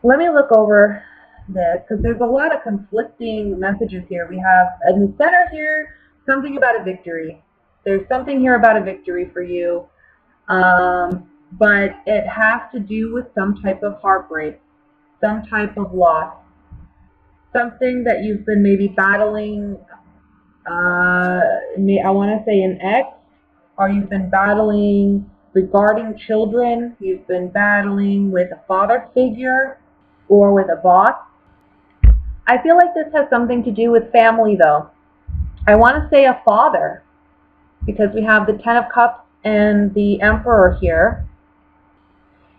Let me look over this because there's a lot of conflicting messages here. We have in the center here something about a victory. There's something here about a victory for you, but it has to do with some type of heartbreak, some type of loss, something that you've been maybe battling. I want to say an ex, or you've been battling regarding children. You've been battling with a father figure or with a boss. I feel like this has something to do with family, though. I want to say a father because we have the Ten of Cups and the Emperor here.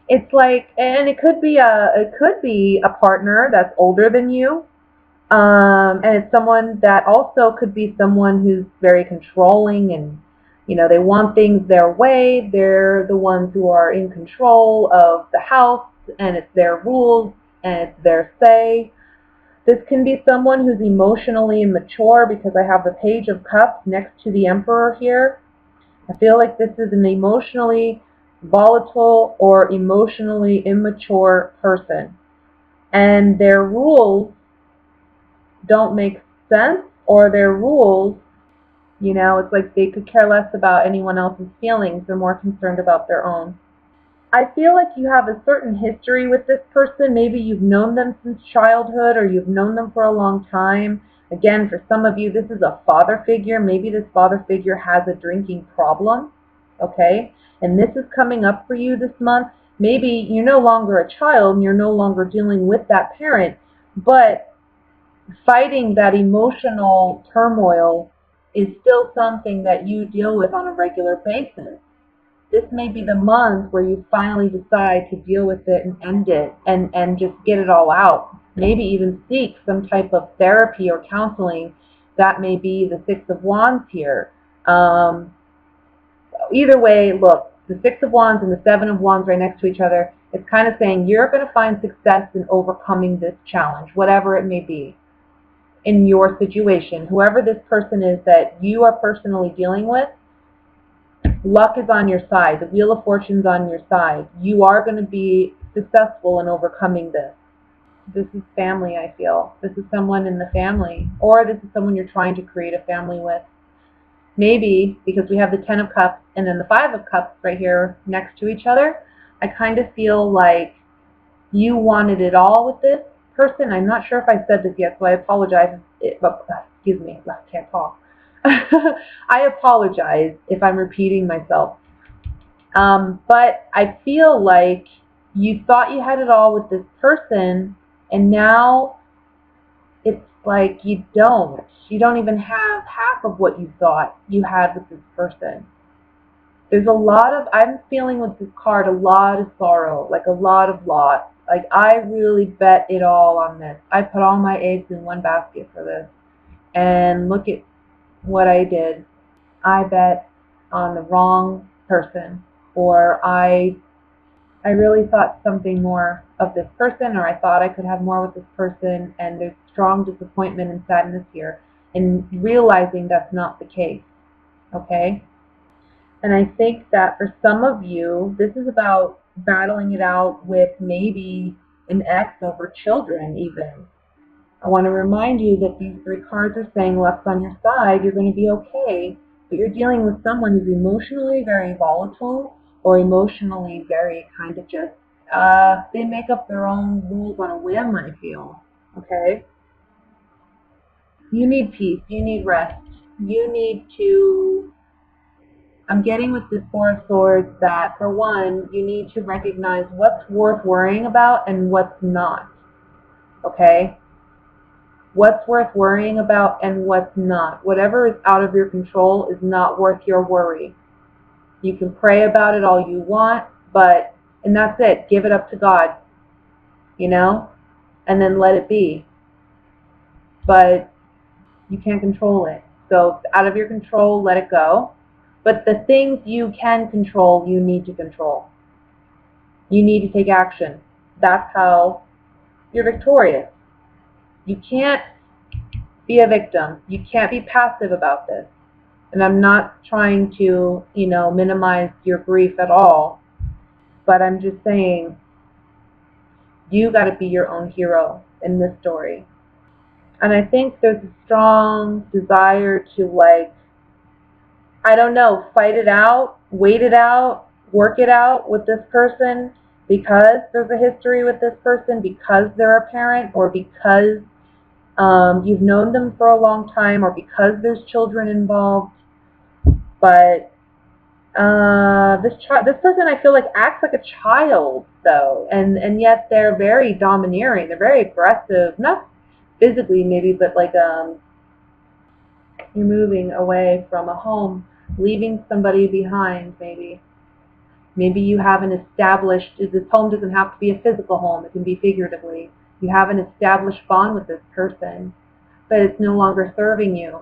It's like, and it could be a partner that's older than you, and it's someone that also could be someone who's very controlling and they want things their way. They're the ones who are in control of the house, and it's their rules and it's their say. This can be someone who's emotionally immature because I have the Page of Cups next to the Emperor here. I feel like this is an emotionally volatile or emotionally immature person. And their rules don't make sense, or their rules, it's like they could care less about anyone else's feelings. They're more concerned about their own. I feel like you have a certain history with this person. Maybe you've known them since childhood, or you've known them for a long time. Again, for some of you, this is a father figure. Maybe this father figure has a drinking problem, okay? And this is coming up for you this month. Maybe you're no longer a child and you're no longer dealing with that parent, but fighting that emotional turmoil is still something that you deal with on a regular basis. This may be the month where you finally decide to deal with it and end it and just get it all out. Maybe even seek some type of therapy or counseling. That may be the Six of Wands here. Either way, look, the Six of Wands and the Seven of Wands right next to each other, it's kind of saying you're going to find success in overcoming this challenge, whatever it may be, in your situation. Whoever this person is that you are personally dealing with, luck is on your side. The Wheel of Fortune's on your side. You are going to be successful in overcoming this. This is family, I feel. This is someone in the family, or this is someone you're trying to create a family with. Maybe because we have the Ten of Cups and then the Five of Cups right here next to each other, I kind of feel like you wanted it all with this person. I'm not sure if I said this yet, so I apologize. Excuse me, I can't talk. I apologize if I'm repeating myself. But I feel like you thought you had it all with this person, and now it's like you don't. You don't even have half of what you thought you had with this person. There's I'm feeling with this card a lot of sorrow, like a lot of loss. Like I really bet it all on this. I put all my eggs in one basket for this. And look at what I did. I bet on the wrong person, or I really thought something more of this person, or I thought I could have more with this person, and there's strong disappointment and sadness here, and realizing that's not the case, okay? And I think that for some of you, this is about battling it out with maybe an ex over children even. I want to remind you that these three cards are saying luck's on your side, you're going to be okay, but you're dealing with someone who's emotionally very volatile, or emotionally very kind of just, they make up their own rules on a whim, I feel, okay? You need peace, you need rest, you need to, I'm getting with this Four of Swords that, for one, you need to recognize what's worth worrying about and what's not, okay? What's worth worrying about and what's not. Whatever is out of your control is not worth your worry. You can pray about it all you want, and that's it. Give it up to God, and then let it be. But you can't control it. So if it's out of your control, let it go. But the things you can control, you need to control. You need to take action. That's how you're victorious. You can't be a victim. You can't be passive about this. And I'm not trying to, minimize your grief at all. But I'm just saying, You got to be your own hero in this story. And I think there's a strong desire to, like, I don't know, fight it out, wait it out, work it out with this person because there's a history with this person, because they're a parent, or because you've known them for a long time, or because there's children involved. But this person, I feel like, acts like a child, though, and yet they're very domineering. They're very aggressive, not physically maybe, but like you're moving away from a home, leaving somebody behind, maybe. Maybe you have an established, this home doesn't have to be a physical home, it can be figuratively. You have an established bond with this person, but it's no longer serving you.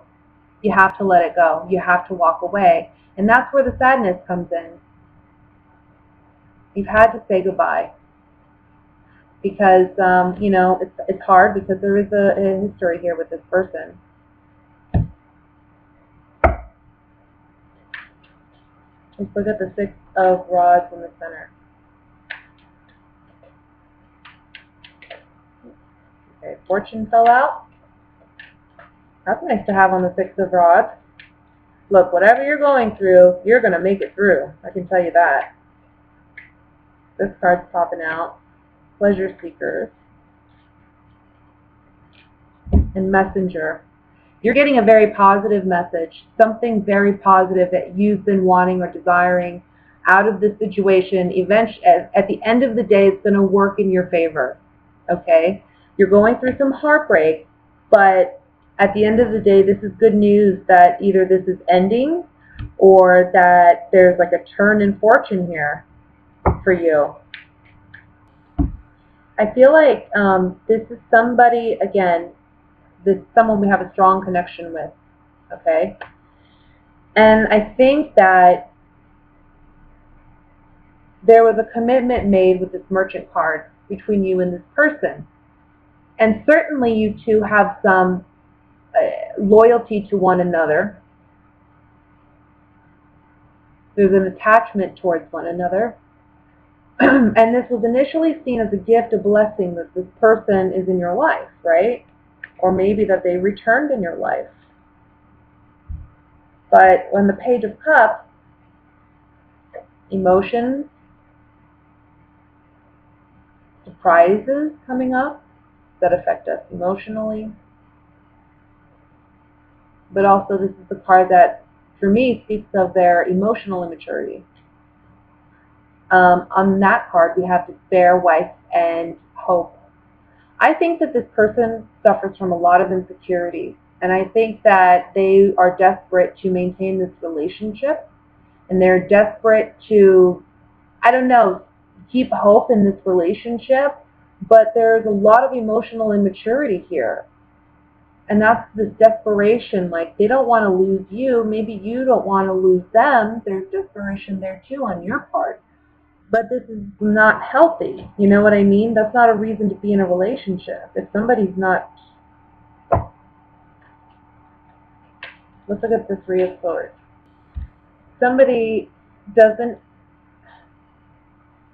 You have to let it go. You have to walk away. And that's where the sadness comes in. You've had to say goodbye because, it's hard because there is a history here with this person. Let's look at the Six of Rods in the center. Okay, Fortune fell out. That's nice to have on the Six of Rods. Look, whatever you're going through, you're going to make it through. I can tell you that. This card's popping out. Pleasure Seekers. And Messenger. You're getting a very positive message, something very positive that you've been wanting or desiring out of this situation. Eventually, at the end of the day, it's going to work in your favor, okay? You're going through some heartbreak, but at the end of the day, this is good news that either this is ending or that there's like a turn in fortune here for you. I feel like this is somebody, again, this is someone we have a strong connection with, okay? And I think that there was a commitment made with this Merchant card between you and this person. And certainly you two have some loyalty to one another. There's an attachment towards one another. And this was initially seen as a gift, a blessing, that this person is in your life, right? Or maybe that they returned in your life. But when the Page of Cups, emotions, surprises coming up that affect us emotionally. But also this is the card that, for me, speaks of their emotional immaturity. On that card, we have despair, wife, and hope. I think that this person suffers from a lot of insecurity, and I think that they are desperate to maintain this relationship, and they're desperate to, I don't know, keep hope in this relationship, but there's a lot of emotional immaturity here. And that's this desperation, like they don't want to lose you, maybe you don't want to lose them. There's desperation there too on your part. But this is not healthy. You know what I mean? That's not a reason to be in a relationship. If somebody's not... Let's look at the Three of Swords. Somebody doesn't...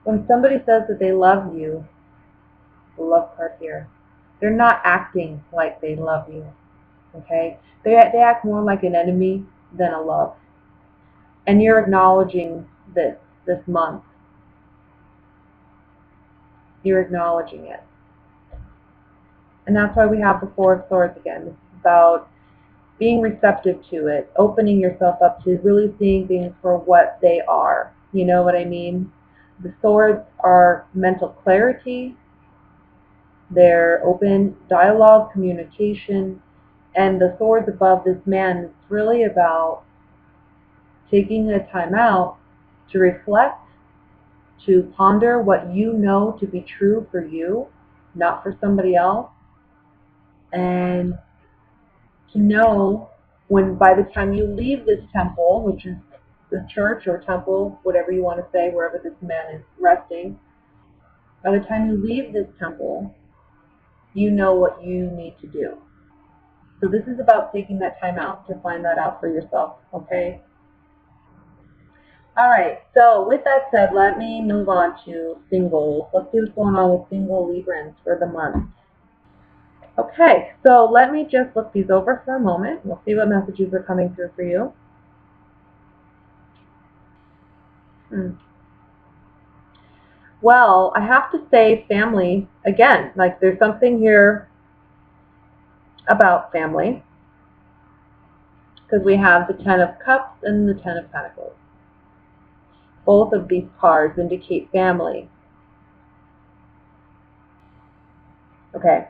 When somebody says that they love you, the love card here, they're not acting like they love you. Okay? They act more like an enemy than a love. And you're acknowledging this month. You're acknowledging it. And that's why we have the Four of Swords again. This is about being receptive to it, opening yourself up to really seeing things for what they are. You know what I mean? The swords are mental clarity. They're open dialogue, communication. And the swords above this man is really about taking a time out to reflect, to ponder what you know to be true for you, not for somebody else, and to know when, by the time you leave this temple, which is the church or temple, whatever you want to say, wherever this man is resting, by the time you leave this temple, you know what you need to do. So this is about taking that time out to find that out for yourself, okay? All right, so with that said, let me move on to singles. Let's see what's going on with single Librans for the month. Okay, so let me just look these over for a moment. We'll see what messages are coming through for you. Well, I have to say family, again, like there's something here about family, because we have the Ten of Cups and the Ten of Pentacles. Both of these cards indicate family. Okay,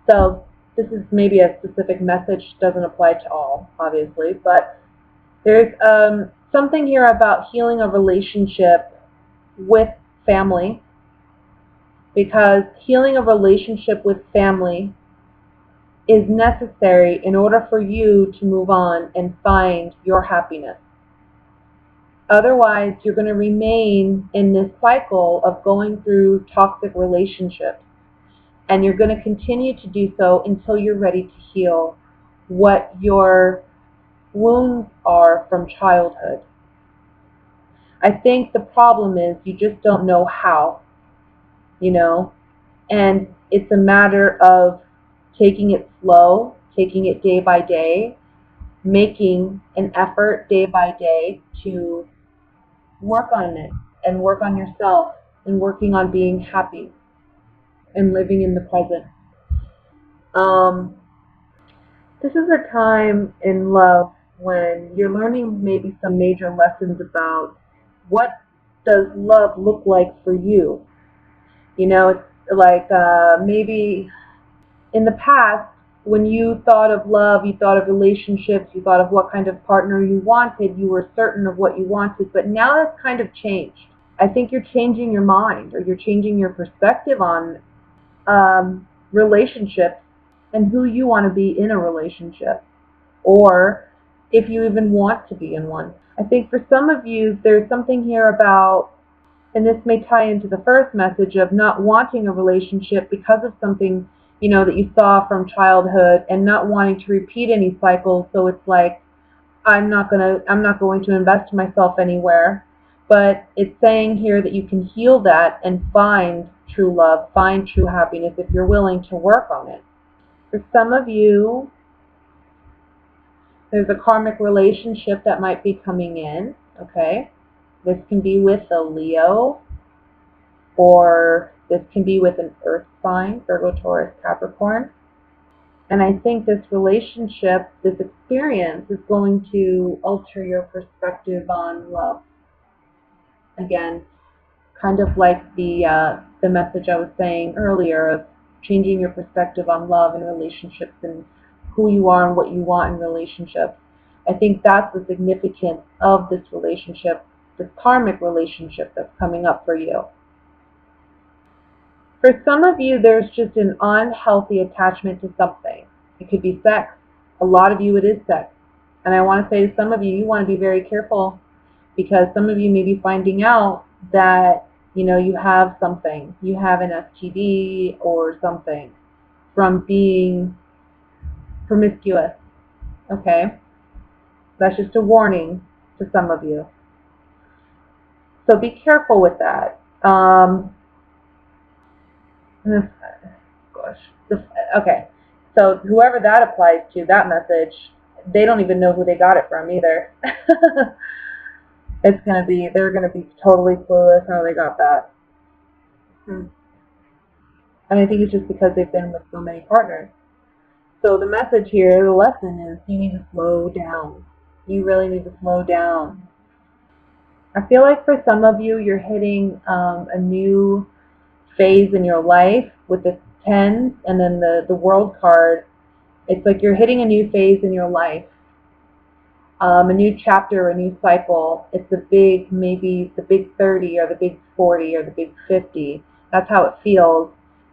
so this is maybe a specific message, doesn't apply to all, obviously, but there's something here about healing a relationship with family, because healing a relationship with family is necessary in order for you to move on and find your happiness. Otherwise, you're going to remain in this cycle of going through toxic relationships. And you're going to continue to do so until you're ready to heal what your wounds are from childhood. I think the problem is you just don't know how, and it's a matter of taking it slow, taking it day by day, making an effort day by day to work on it and work on yourself and working on being happy and living in the present. This is a time in love when you're learning maybe some major lessons about what does love look like for you. It's like maybe in the past, when you thought of love, you thought of relationships, you thought of what kind of partner you wanted, you were certain of what you wanted, but now that's kind of changed. I think you're changing your mind, or you're changing your perspective on relationships and who you want to be in a relationship, or if you even want to be in one. I think for some of you, there's something here about, and this may tie into the first message of not wanting a relationship because of something, that you saw from childhood and not wanting to repeat any cycles. So it's like, I'm not going to invest myself anywhere. But it's saying here that you can heal that and find true love, find true happiness if you're willing to work on it. For some of you, there's a karmic relationship that might be coming in, okay? This can be with a Leo, or this can be with an earth sign, Virgo, Taurus, Capricorn. And I think this relationship, this experience, is going to alter your perspective on love. Again, kind of like the message I was saying earlier of changing your perspective on love and relationships and who you are and what you want in relationships. I think that's the significance of this relationship, this karmic relationship that's coming up for you. For some of you, there's just an unhealthy attachment to something. It could be sex. A lot of you, it is sex. And I want to say to some of you, you want to be very careful, because some of you may be finding out that, you have something. You have an STD or something from being promiscuous. Okay? That's just a warning to some of you. So be careful with that. Okay, so whoever that applies to, that message, they don't even know who they got it from either. They're gonna be totally clueless how they got that. And I think it's just because they've been with so many partners. So the message here, the lesson is, you need to slow down. You really need to slow down. I feel like for some of you, you're hitting a new phase in your life with the tens and then the world card. It's like you're hitting a new phase in your life, a new chapter, a new cycle. It's maybe the big 30 or the big 40 or the big 50. That's how it feels.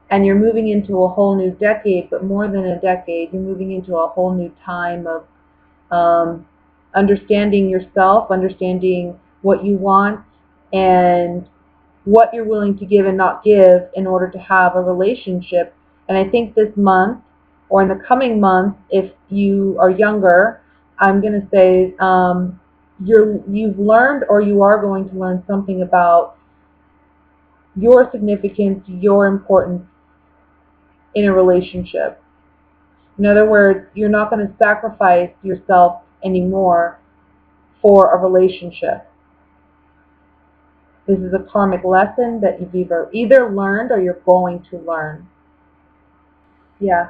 And you're moving into a whole new decade, but more than a decade, you're moving into a whole new time of understanding yourself, understanding what you want, and what you're willing to give and not give in order to have a relationship. And I think this month, or in the coming month, if you are younger, I'm going to say you've learned, or you are going to learn something about your significance, your importance in a relationship. In other words, you're not going to sacrifice yourself anymore for a relationship. This is a karmic lesson that you've either learned or you're going to learn. Yeah.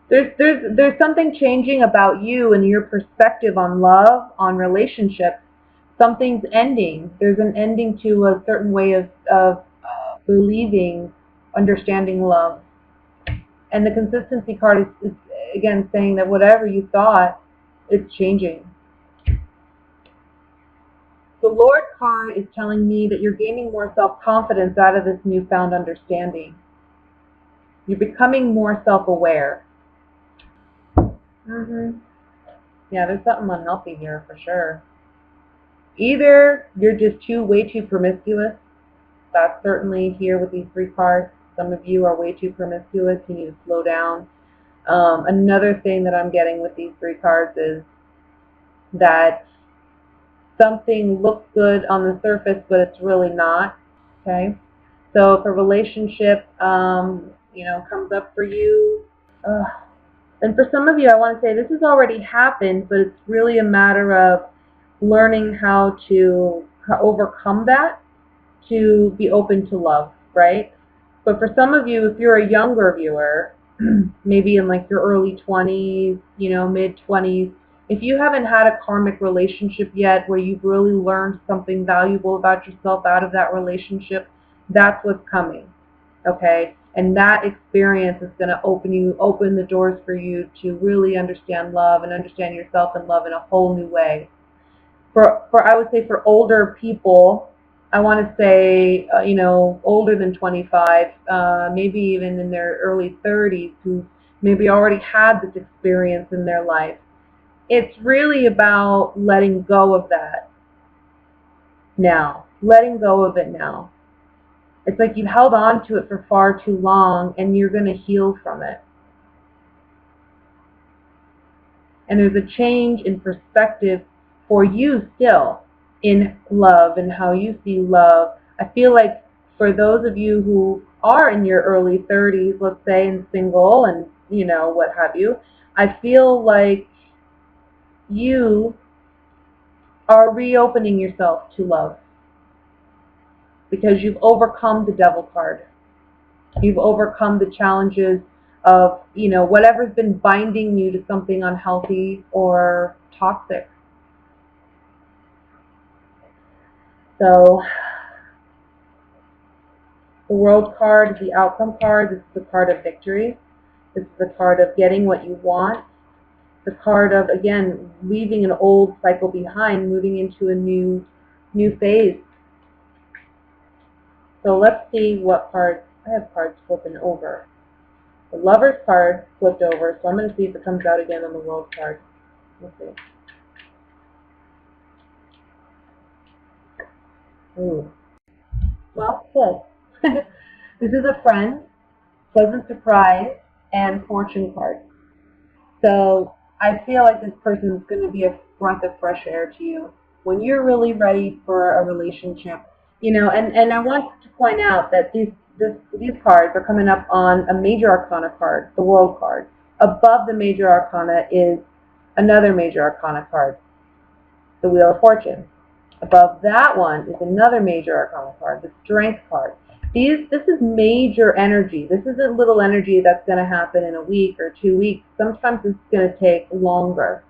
There's something changing about you and your perspective on love, on relationships. Something's ending. There's an ending to a certain way of believing, understanding love. And the consistency card is again saying that whatever you thought, it's changing. The Lord card is telling me that you're gaining more self-confidence out of this newfound understanding. You're becoming more self-aware. Yeah, there's something unhealthy here for sure. Either you're just way too promiscuous. That's certainly here with these 3 cards. Some of you are way too promiscuous. You need to slow down. Another thing that I'm getting with these 3 cards is that something looks good on the surface, but it's really not. Okay? So if a relationship, comes up for you, and for some of you, I want to say this has already happened, but it's really a matter of learning how to overcome that, to be open to love, right? But for some of you, if you're a younger viewer, maybe in like your early 20s, mid 20s, if you haven't had a karmic relationship yet where you've really learned something valuable about yourself out of that relationship, that's what's coming, okay? And that experience is going to open the doors for you to really understand love and understand yourself and love in a whole new way. I would say for older people, I want to say, older than 25, maybe even in their early 30s, who maybe already had this experience in their life. It's really about letting go of that now. Letting go of it now. It's like you've held on to it for far too long, and you're going to heal from it. And there's a change in perspective for you still in love and how you see love. I feel like for those of you who are in your early 30s, let's say, and single and, what have you, I feel like you are reopening yourself to love because you've overcome the devil card. You've overcome the challenges of, whatever's been binding you to something unhealthy or toxic. So the World card is the outcome card. This is the card of victory. This is the card of getting what you want. The card of, again, leaving an old cycle behind, moving into a new phase. So let's see what cards. I have cards flipping over. The Lover's card flipped over, so I'm going to see if it comes out again on the World card. Let's see. Ooh. Well, good. This is a friend, pleasant surprise, and fortune card. So I feel like this person is going to be a breath of fresh air to you when you're really ready for a relationship. And I want to point out that these cards are coming up on a major arcana card, the World card. Above the major arcana is another major arcana card, the Wheel of Fortune. Above that one is another major arcana card, the Strength card. This is major energy. This isn't little energy that's going to happen in a week or 2 weeks. Sometimes it's going to take longer.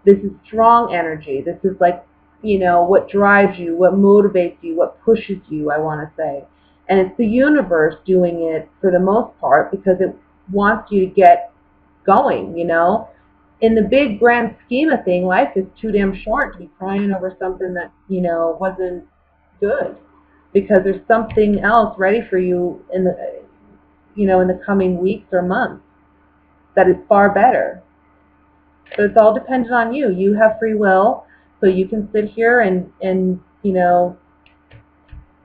This is strong energy. This is like, what drives you, what motivates you, what pushes you, I want to say. And it's the universe doing it for the most part because it wants you to get going, In the big grand scheme of things, life is too damn short to be crying over something that, wasn't good. Because there's something else ready for you in the coming weeks or months that is far better. So it's all dependent on you. You have free will, so you can sit here and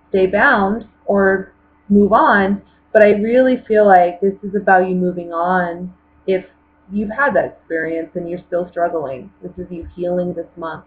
stay bound or move on. But I really feel like this is about you moving on if you've had that experience and you're still struggling. This is you healing this month.